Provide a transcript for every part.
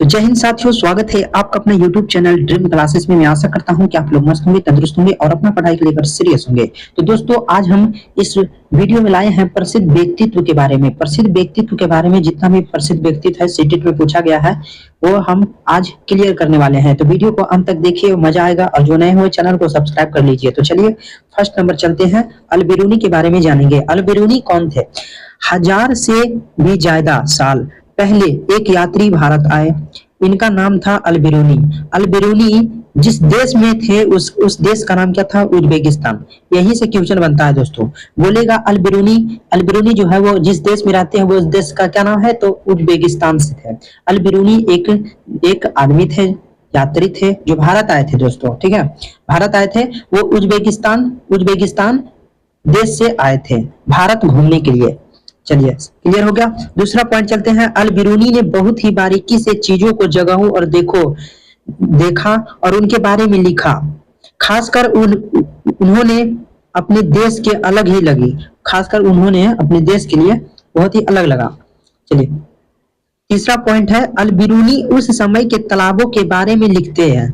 जय हिंद साथियों, स्वागत है आपका अपने YouTube चैनल ड्रीम क्लासेस में। मैं आशा करता हूं कि आप लोग मस्त होंगे, तंदुरुस्त होंगे और अपना पढ़ाई को लेकर सीरियस होंगे। तो दोस्तों, आज हम इस वीडियो में लाए हैं प्रसिद्ध व्यक्तित्व के बारे में। प्रसिद्ध व्यक्तित्व के बारे में जितना भी प्रसिद्ध व्यक्तित्व है सीटेट में पूछा गया है वो हम आज क्लियर करने वाले हैं। तो वीडियो को अंत तक देखिए, मजा आएगा। और जो नए हुए चैनल को सब्सक्राइब कर लीजिए। तो चलिए फर्स्ट नंबर चलते हैं, अल बिरूनी के बारे में जानेंगे। अल बिरूनी कौन थे? 1000 से भी ज्यादा साल पहले एक यात्री भारत आए। इनका नाम था अल बिरूनी। अल बिरूनी जिस देश में थे उस देश का नाम क्या था? उज्बेकिस्तान। यहीं से क्वेश्चन बनता है दोस्तों। बोलेगा अल बिरूनी जो है वो जिस देश में रहते हैं वो उस देश का क्या नाम है? तो उज्बेकिस्तान से थे। अल बिरूनी एक आदमी थे, यात्री थे जो भारत आए थे दोस्तों। ठीक है, भारत आए थे। वो उज्बेकिस्तान देश से आए थे भारत घूमने के लिए। चलिए क्लियर हो गया। दूसरा पॉइंट चलते हैं। अल बिरूनी ने बहुत ही बारीकी से चीजों को जगहों और देखा और उनके बारे में लिखा। खासकर उन्होंने अपने देश के अलग ही लगी। खासकर उन्होंने अपने देश के लिए बहुत ही अलग लगा। चलिए तीसरा पॉइंट है, अल बिरूनी उस समय के तालाबों के बारे में लिखते हैं।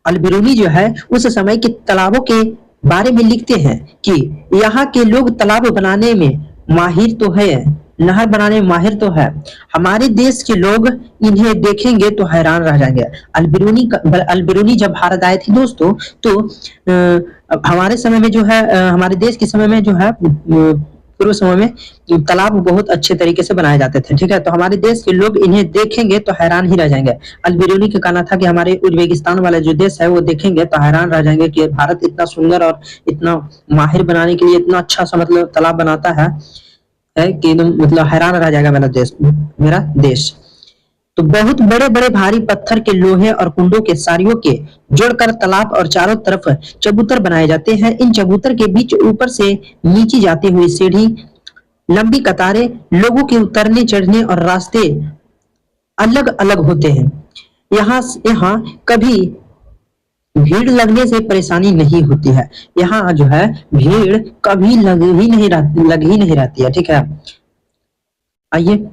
अल बिरूनी जो है उस समय के तालाबों के बारे में लिखते हैं कि यहाँ के लोग तालाब बनाने में माहिर तो है, नहर बनाने में माहिर तो है। हमारे देश के लोग इन्हें देखेंगे तो हैरान रह जाएंगे। अल बिरूनी जब भारत आए थे दोस्तों तो हमारे समय में जो है हमारे देश के समय में जो है पूर्व समय में तालाब बहुत अच्छे तरीके से बनाए जाते थे। ठीक है, तो हमारे देश के लोग इन्हें देखेंगे तो हैरान ही रह जाएंगे। अल बिरूनी का कहना था कि हमारे उज्बेकिस्तान वाला जो देश है वो देखेंगे तो हैरान रह जाएंगे कि भारत इतना सुंदर और इतना माहिर बनाने के लिए इतना अच्छा सा मतलब तालाब बनाता है कि मतलब हैरान रह जाएगा मेरा देश। तो बहुत बड़े बड़े भारी पत्थर के लोहे और कुंडों के सारियों के जोड़कर तालाब और चारों तरफ चबूतर बनाए जाते हैं। इन चबूतर के बीच ऊपर से नीचे जाती हुई सीढ़ी, लंबी कतारें, लोगों के उतरने चढ़ने और रास्ते अलग अलग होते हैं। यहाँ कभी भीड़ लगने से परेशानी नहीं होती है। यहाँ जो है भीड़ कभी लग ही नहीं रहती है। ठीक है, आइए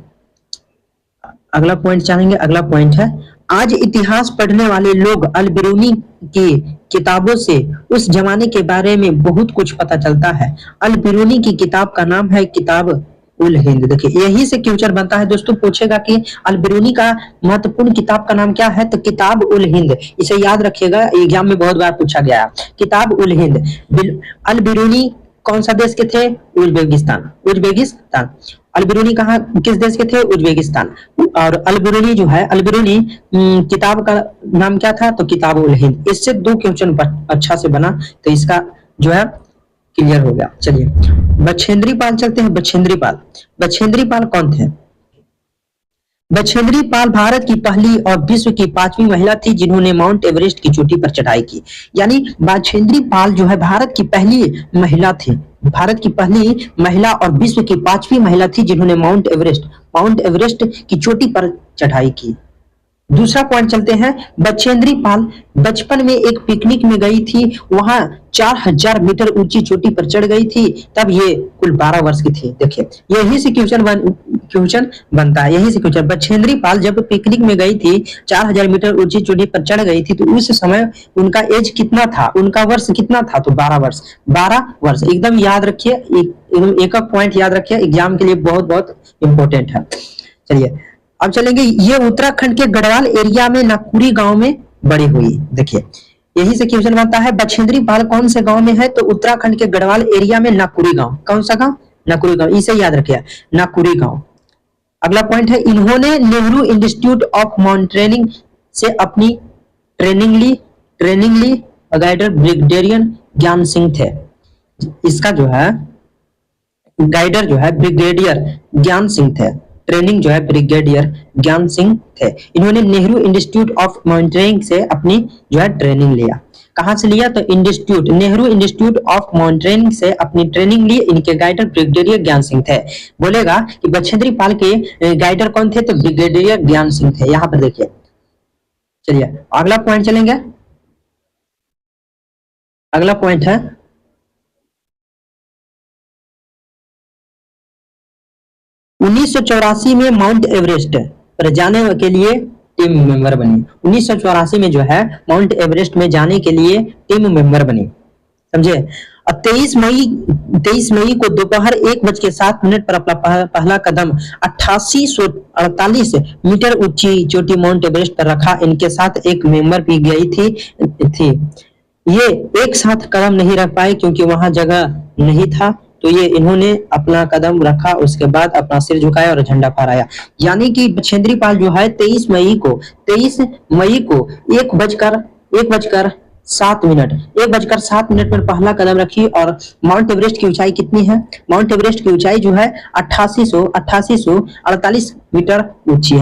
अगला पॉइंट जानेंगे। अगला पॉइंट है, आज इतिहास पढ़ने वाले लोग अल बिरूनी की किताबों से उस जमाने के बारे में बहुत कुछ पता चलता है। अल बिरूनी की किताब का नाम है किताब उल हिंद। देखिए यही से क्वेश्चन बनता है दोस्तों। पूछेगा कि अल बिरूनी का महत्वपूर्ण किताब का नाम क्या है? तो किताब उल हिंद। इसे याद रखिएगा, एग्जाम में बहुत बार पूछा गया है। किताब उल हिंद। अल बिरूनी कौन सा देश के थे? उज्बेकिस्तान। अल बिरूनी कहाँ किस देश के थे? उज्बेकिस्तान। और अल बिरूनी किताब का नाम क्या था? तो किताब उल हिंद। इससे दो क्वेश्चन अच्छा से बना, तो इसका जो है क्लियर हो गया। चलिए बछेंद्री पाल चलते हैं। बछेंद्री पाल कौन थे? बछेंद्री पाल भारत की पहली और विश्व की 5वीं महिला थी जिन्होंने माउंट एवरेस्ट की चोटी पर चढ़ाई की। यानी बछेंद्री पाल जो है भारत की पहली महिला थी। भारत की पहली महिला और विश्व की 5वीं महिला थी जिन्होंने माउंट एवरेस्ट की चोटी पर चढ़ाई की। दूसरा पॉइंट चलते हैं। बछेंद्री पाल बचपन में एक पिकनिक में गई थी। वहां 4000 मीटर ऊंची चोटी पर चढ़ गई थी। तब ये कुल 12 वर्ष की थी। देखिए यही से क्वेश्चन बनता है। यही से क्वेश्चन, बछेंद्री पाल जब पिकनिक में गई थी 4000 मीटर ऊंची चोटी पर चढ़ गई थी तो उस समय उनका एज कितना था? उनका वर्ष कितना था? तो 12 वर्ष। 12 वर्ष एकदम याद रखिए, एक पॉइंट याद रखिए, एग्जाम के लिए बहुत बहुत इंपॉर्टेंट है। चलिए अब चलेंगे। ये उत्तराखंड के गढ़वाल एरिया में नाकुरी गांव में बड़ी हुई। देखिए यही से क्वेश्चन बनता है। बछेंद्री पाल कौन से गांव में है? तो उत्तराखंड के गढ़वाल एरिया में नाकुरी गांव। कौन सा गांव? नाकुरी गांव। इसे याद रखिए, नाकुरी गांव। अगला पॉइंट है, इन्होंने नेहरू इंस्टीट्यूट ऑफ माउंटेनियरिंग से अपनी ट्रेनिंग ली। गाइडर ब्रिगेडियर ज्ञान सिंह थे। इसका जो है गाइडर जो है ब्रिगेडियर ज्ञान सिंह थे। ट्रेनिंग जो है ब्रिगेडियर ज्ञान सिंह थे। इन्होंने नेहरू इंस्टीट्यूट ऑफ माउंटेनियरिंग से अपनी जो है ट्रेनिंग लिया। कहां से लिया? तो नेहरू इंस्टीट्यूट ऑफ माउंटेनियरिंग से अपनी ट्रेनिंग ली। इनके गाइडर ब्रिगेडियर ज्ञान सिंह थे। बोलेगा कि बछेंद्री पाल के गाइडर कौन थे? तो ब्रिगेडियर ज्ञान सिंह थे। यहां पर देखिए। चलिए अगला पॉइंट चलेंगे। अगला पॉइंट है, 1984 में माउंट एवरेस्ट पर जाने के लिए टीम मेंबर बनी। 1984 में जो है माउंट एवरेस्ट में जाने के लिए टीम मेंबर बनी, समझे। और 23 मई को दोपहर 1:07 पर अपना पहला कदम 8848 मीटर ऊंची चोटी माउंट एवरेस्ट पर रखा। इनके साथ एक मेंबर भी गई थी। ये एक साथ कदम नहीं रख पाए क्योंकि वहां जगह नहीं था, तो ये इन्होंने अपना कदम रखा, उसके बाद अपना सिर झुकाया और झंडा फहराया। यानी कि बछेंद्री पाल जो है 23 मई को 1:07 पर पहला कदम रखी। और माउंट एवरेस्ट की ऊंचाई कितनी है? माउंट एवरेस्ट की ऊंचाई जो है 8848 मीटर ऊंची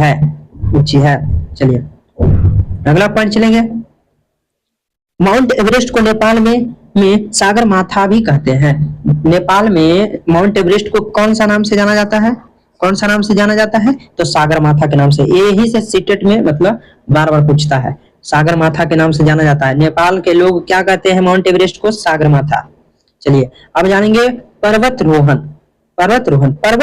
है। चलिए अगला पॉइंट चलेंगे। माउंट एवरेस्ट को नेपाल में सागर माथा भी कहते हैं। नेपाल में माउंट एवरेस्ट को कौन सा नाम से जाना जाता है? तो सागर माथा के नाम से। यही से सीटेट में मतलब बार बार पूछता है, सागर माथा के नाम से जाना जाता है। नेपाल के लोग क्या कहते हैं माउंट एवरेस्ट को? सागर माथा। चलिए अब जानेंगे पर्वत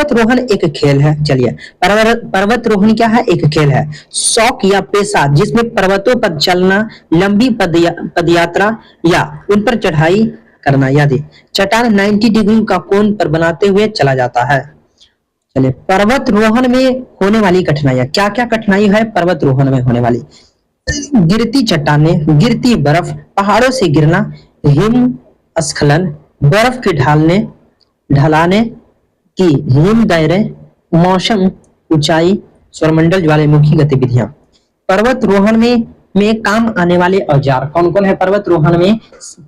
रोहन एक खेल है। चलिए पर्वत रोहन क्या है? एक खेल है, शौक या पेशा जिसमें पर्वतों पर चलना, लंबी पदयात्रा या उन पर चढ़ाई करना आदि। चट्टान 90 डिग्री का कोण पर बनाते हुए चला जाता है। चलिए पर्वत रोहन में होने वाली कठिनाइयां, क्या क्या कठिनाई है पर्वत रोहन में होने वाली? गिरती चट्टानें, गिरती बर्फ, पहाड़ों से गिरना, हिमस्खलन, बर्फ के ढलाने की हिम दायरे, मौसम, ऊंचाई, सौरमंडल, ज्वालामुखी गतिविधियां। पर्वत रोहन में काम आने वाले औजार कौन कौन है? पर्वत रोहन में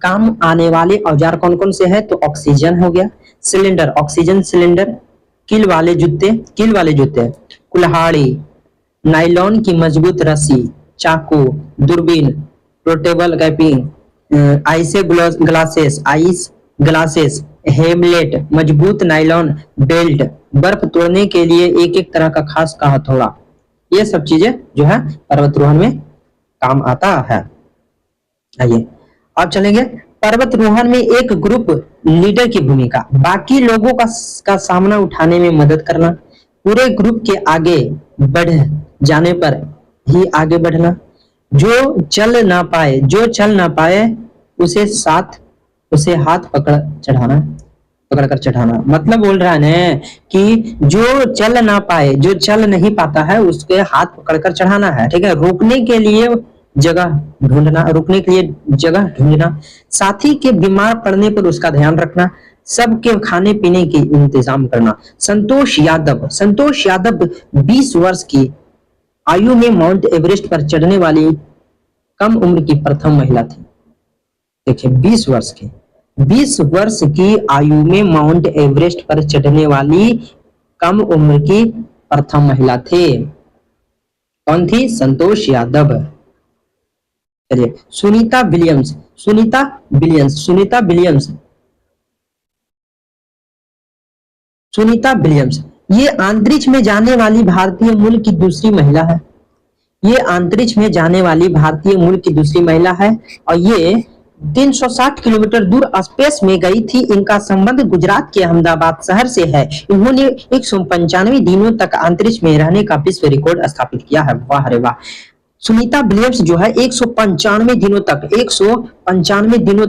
काम आने वाले औजार कौन कौन से हैं? तो ऑक्सीजन हो गया, सिलेंडर, ऑक्सीजन सिलेंडर, कील वाले जूते, कुल्हाड़ी, नायलॉन की मजबूत रस्सी, चाकू, दूरबीन, पोर्टेबल कैपिंग, आइस ग्लासेस, हेमलेट, मजबूत नायलॉन बेल्ट, बर्फ तोड़ने के लिए एक तरह का खास का हथौड़ा। ये सब चीजें जो है पर्वतारोहण में काम आता है। आइए अब चलेंगे पर्वतारोहण में एक ग्रुप लीडर की भूमिका, बाकी लोगों का सामना उठाने में मदद करना, पूरे ग्रुप के आगे बढ़ जाने पर ही आगे बढ़ना, जो चल ना पाए उसे हाथ पकड़ कर चढ़ाना। मतलब बोल रहा है ना कि जो चल नहीं पाता है उसके हाथ पकड़ कर चढ़ाना है, ठीक है। रुकने के लिए जगह ढूंढना, साथी के बीमार पड़ने पर उसका ध्यान रखना, सबके खाने पीने की इंतजाम करना। संतोष यादव 20 वर्ष की आयु में माउंट एवरेस्ट पर चढ़ने वाली कम उम्र की प्रथम महिला थी। देखिए 20 वर्ष की आयु में माउंट एवरेस्ट पर चढ़ने वाली कम उम्र की प्रथम महिला थे। कौन थी? संतोष यादव। चलिए सुनीता विलियम्स ये अंतरिक्ष में जाने वाली भारतीय मूल की दूसरी महिला है। और ये 360 किलोमीटर दूर स्पेस में गई थी। इनका संबंध गुजरात के अहमदाबाद शहर से है। इन्होंने 195 दिनों तक अंतरिक्ष में रहने का विश्व रिकॉर्ड स्थापित किया है। वाह रे वाह। सुनीता विलियम्स जो है 195 दिनों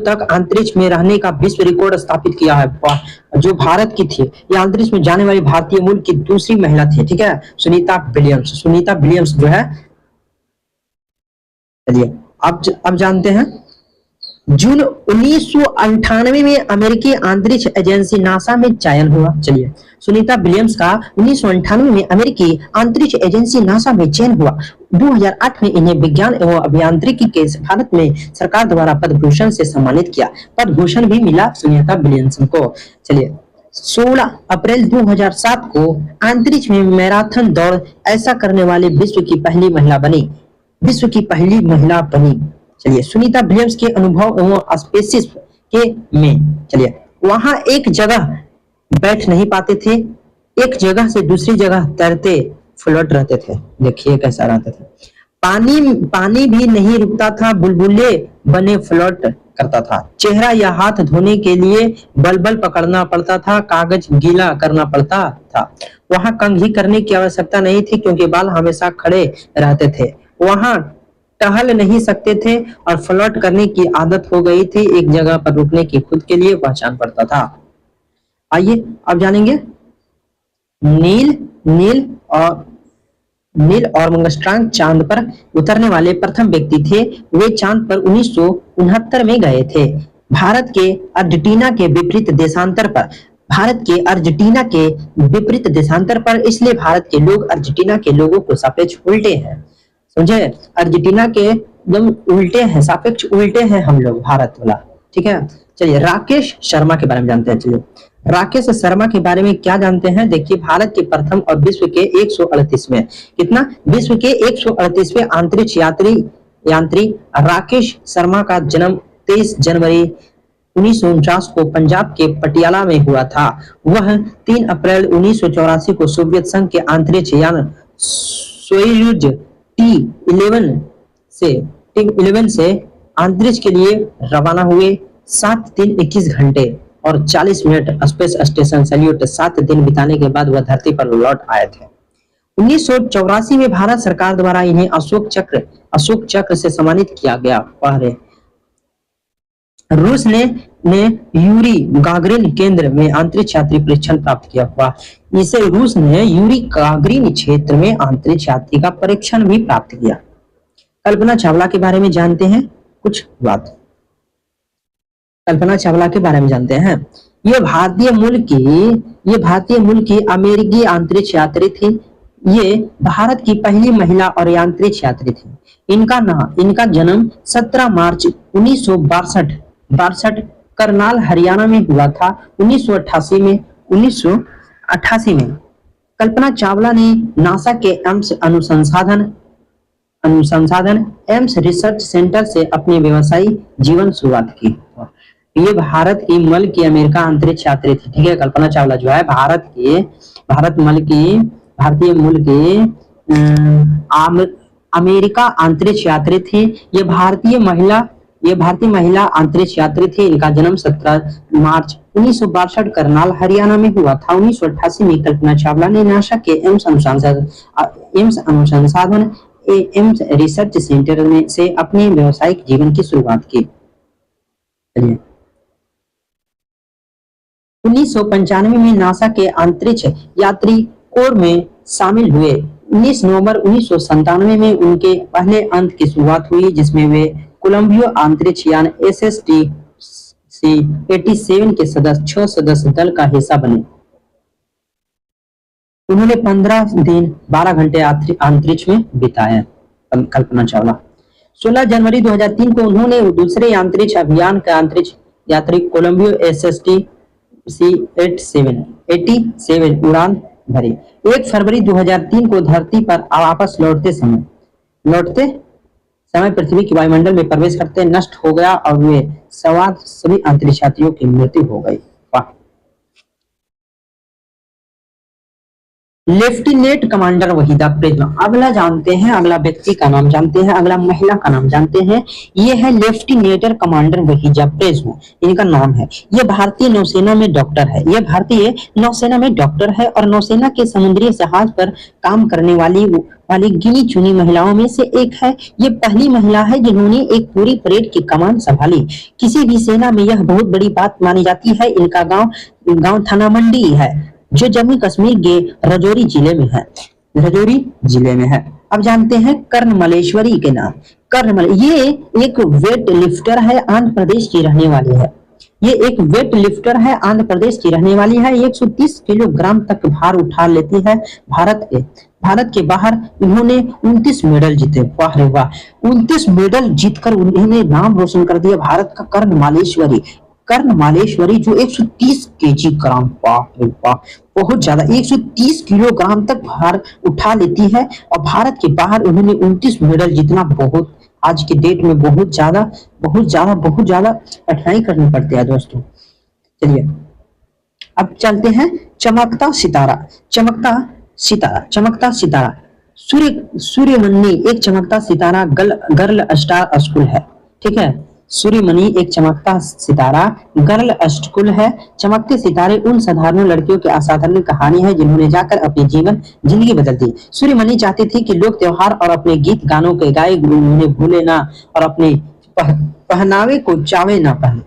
तक अंतरिक्ष में रहने का विश्व रिकॉर्ड स्थापित किया है। जो भारत की थी, ये अंतरिक्ष में जाने वाली भारतीय मूल की दूसरी महिला थी, ठीक है। सुनीता विलियम्स जो है। चलिए अब जानते हैं जून 1998 में अमेरिकी अंतरिक्ष एजेंसी नासा में चयन हुआ। चलिए सुनीता विलियम्स का 1998 में अमेरिकी अंतरिक्ष एजेंसी नासा में चयन हुआ। 2008 में इन्हें विज्ञान एवं अभियांत्रिकी के भारत में सरकार द्वारा पद्म भूषण से सम्मानित किया। पद्म भूषण भी मिला सुनीता विलियम्स को। चलिए 16 अप्रैल 2007 को अंतरिक्ष में मैराथन दौड़ ऐसा करने वाले विश्व की पहली महिला बनी। चलिए सुनीता विलियम्स के अनुभव एवं स्पेसिस के में, चलिए वहां एक जगह बैठ नहीं पाते थे, एक जगह से दूसरी जगह तैरते फ्लोट रहते थे। देखिए कैसा रहते थे। पानी भी नहीं रुकता था, बुलबुले बने फ्लोट करता था। चेहरा या हाथ धोने के लिए बल पकड़ना पड़ता था, कागज गीला करना पड़ता था। वहां कंघी करने की आवश्यकता नहीं थी क्योंकि बाल हमेशा खड़े रहते थे। वहां टहल नहीं सकते थे और फ्लर्ट करने की आदत हो गई थी। एक जगह पर रुकने की खुद के लिए पहचान पड़ता था। आइए अब जानेंगे नील नील और नील आर्मस्ट्रांग चांद पर उतरने वाले प्रथम व्यक्ति थे। वे चांद पर 1969 में गए थे। भारत के अर्जेंटीना के विपरीत देशांतर पर भारत के अर्जेंटीना के विपरीत देशांतर पर इसलिए भारत के लोग अर्जेंटीना के लोगों को सापेक्ष उल्टे हैं। समझे? अर्जेंटीना के एकदम उल्टे हैं, सापेक्ष उल्टे हैं हम लोग भारत वाला। ठीक है, चलिए राकेश शर्मा के बारे में जानते हैं। चलिए राकेश शर्मा के बारे में क्या जानते हैं? देखिए भारत के प्रथम और विश्व के 138वें कितना विश्व के 138वें अंतरिक्ष यात्री राकेश शर्मा का जन्म 23 जनवरी 1949 को पंजाब के पटियाला में हुआ था। वह 3 अप्रैल 1984 को सोवियत संघ के अंतरिक्ष यान सोयुज टी-11 से अंतरिक्ष के लिए रवाना हुए। 7 दिन 21 घंटे और 40 मिनट स्पेस स्टेशन सैल्यूट 7 दिन बिताने के बाद वह धरती पर लौट आए थे। 1984 में भारत सरकार द्वारा इन्हें अशोक चक्र से सम्मानित किया गया। पहले रूस ने यूरी गागरिन केंद्र में अंतरिक्ष यात्री परीक्षण प्राप्त किया हुआ। इसे रूस ने यूरी गागरिन क्षेत्र में अंतरिक्ष यात्री का परीक्षण भी प्राप्त किया। कल्पना चावला के बारे में जानते हैं कुछ बात। कल्पना चावला के बारे में जानते हैं। ये भारतीय मूल की अमेरिकी अंतरिक्ष यात्री थी। ये भारत की पहली महिला और अंतरिक्ष यात्री थी। इनका जन्म 17 मार्च 1962 करनाल हरियाणा में हुआ था। 1988 में कल्पना चावला ने नासा के एम्स अनुसंधान एम्स रिसर्च सेंटर से अपने व्यवसायिक जीवन शुरुआत की। ये भारत की अमेरिका अंतरिक्ष यात्री थी। ठीक है, कल्पना चावला जो है भारतीय मूल की अमेरिका अंतरिक्ष यात्री थी। ये भारतीय महिला अंतरिक्ष यात्री थी। इनका जन्म 17 मार्च 1962 करनाल हरियाणा में हुआ था। 1988 में कल्पना चावला ने नासा के एम्स रिसर्च सेंटर में से अपने व्यावसायिक जीवन की शुरुआत की। 1995 में नासा के अंतरिक्ष यात्री कोर में शामिल हुए। 19 नवंबर 1997 में उनके पहले अंक की शुरुआत हुई, जिसमें वे कोलंबिया अंतरिक्ष यान SST-87 के 6 सदस्य दल का हिस्सा बने। उन्होंने 15 दिन 12 घंटे अंतरिक्ष में बिताए। कल्पना चावला 16 जनवरी 2003 को उन्होंने दूसरे अंतरिक्ष अभियान का अंतरिक्ष यात्री कोलंबिया SST-87 उड़ान भरी। 1 फरवरी 2003 को धरती पर वापस लौटते समय पृथ्वी की वायुमंडल में प्रवेश करते नष्ट हो गया और वे सवार सभी अंतरिक्ष यात्रियों की मृत्यु हो गई। लेफ्टिनेंट कमांडर वहीदा प्रेजमा। अगला जानते हैं, अगला व्यक्ति का नाम जानते हैं, अगला महिला का नाम जानते हैं। ये है लेफ्टिनेंट कमांडर वहीदा प्रेजमा, इनका नाम है। ये भारतीय नौसेना में डॉक्टर है। ये भारतीय नौसेना में डॉक्टर है और नौसेना के समुद्री जहाज पर काम करने वाली गिनी चुनी महिलाओं में से एक है। ये पहली महिला है जिन्होंने एक पूरी परेड की कमान संभाली। किसी भी सेना में यह बहुत बड़ी बात मानी जाती है। इनका गांव थाना मंडी है, जो जम्मू कश्मीर के रजौरी जिले में है। अब जानते हैं कर्ण मलेश्वरी के नाम। ये एक वेट लिफ्टर है, आंध्र प्रदेश की रहने वाली है। ये एक वेट लिफ्टर है, आंध्र प्रदेश की रहने वाली है। 130 किलोग्राम तक भार उठा लेती है। भारत के बाहर इन्होंने 29 मेडल जीते। वाह रे वाह, 29 मेडल जीतकर उन्होंने नाम रोशन कर दिया भारत का कर्ण मालेश्वरी जो 130 ग्राम, बहुत ज्यादा 130 किलोग्राम तक भार उठा लेती है और भारत के बाहर उन्होंने 29 मेडल जीतना बहुत आज के डेट में बहुत ज्यादा कठिनाई करनी पड़ती है दोस्तों। चलिए अब चलते हैं चमकता सितारा। सूर्यमन्नी एक चमकता सितारा गर्ल स्टार स्कूल है। ठीक है, सूर्यमणि एक चमकता सितारा गर्ल स्कूल है। चमकते सितारे उन साधारण लड़कियों की असाधारण कहानी है जिन्होंने जाकर अपनी जिंदगी बदल दी। सूर्यमणि चाहती थी कि लोग त्योहार और अपने गीत गानों के गाए उन्हें भूले ना और अपने पहनावे को चावे ना पहने।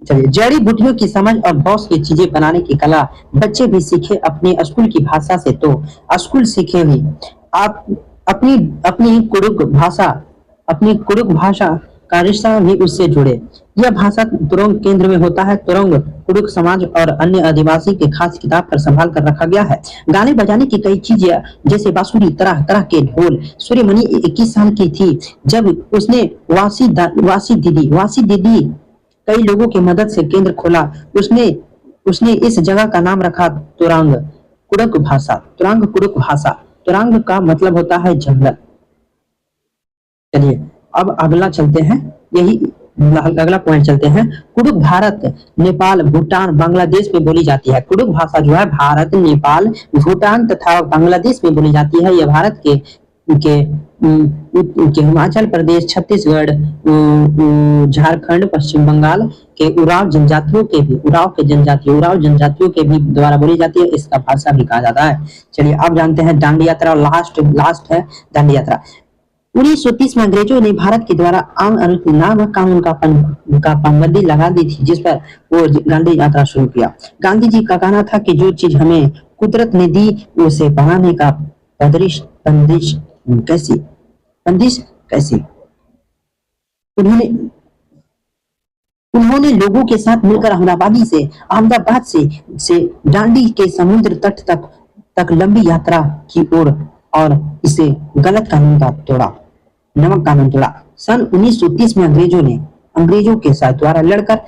चलिए, जड़ी बूटियों की समझ और बॉस की चीजें बनाने की कला बच्चे भी सीखे अपने स्कूल की भाषा से, तो स्कूल सीखे भी आप अपनी अपनी कुड़ुक भाषा का रिश्ता भी उससे जुड़े। यह भाषा तुरंग केंद्र में होता है। तुरंग कुड़ुक समाज और अन्य आदिवासी के खास किताब पर संभाल कर रखा गया है। गाने बजाने की कई चीजें जैसे बांसुरी, तरह तरह के ढोल। सूर्यमणि 21 साल की थी जब उसने वासी दीदी कई लोगों की मदद से केंद्र खोला। उसने उसने इस जगह का नाम रखा तुरंग कुड़ुक भाषा। तुरंग का मतलब होता है जंगल। चलिए, अब अगला चलते हैं, यही अगला पॉइंट चलते हैं। कुड़ुक भारत, नेपाल, भूटान, बांग्लादेश में बोली जाती है। कुड़ुक भाषा जो है भारत, नेपाल, भूटान तथा बांग्लादेश में बोली जाती है। यह भारत के हिमाचल प्रदेश, छत्तीसगढ़, झारखंड, पश्चिम बंगाल के उराव जनजातियों के भी द्वारा बोली जाती है। इसका भाषा भी कहा जाता है। चलिए, अब जानते हैं दांडी यात्रा। लास्ट है दांडी यात्रा। 1930 में अंग्रेजों ने भारत के द्वारा नाम कानून का पाबंदी लगा दी थी, जिस पर वो गांधी यात्रा शुरू किया। गांधी जी का कहना था कि जो चीज हमें कुदरत ने दी उसे बनाने का बंदिश कैसी। उन्होंने लोगों के साथ मिलकर अहमदाबाद से दांडी के समुद्र तट तक लंबी यात्रा की और इसे नमक कानून तोड़ा। सन 1930 में अंग्रेजों के साथ द्वारा लड़कर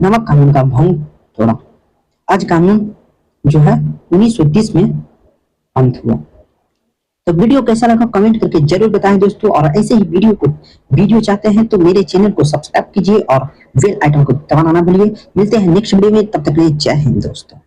नमक कानून का भंग तोड़ा। आज कानून जो है 1930 में अंत हुआ। तो वीडियो कैसा लगा कमेंट करके जरूर बताएं दोस्तों, और ऐसे ही वीडियो चाहते हैं तो मेरे चैनल को सब्सक्राइब कीजिए और बेल आइकन को दबाना ना भूलिए। मिलते हैं नेक्स्ट वीडियो में, तब तक के लिए जय हिंद दोस्तों।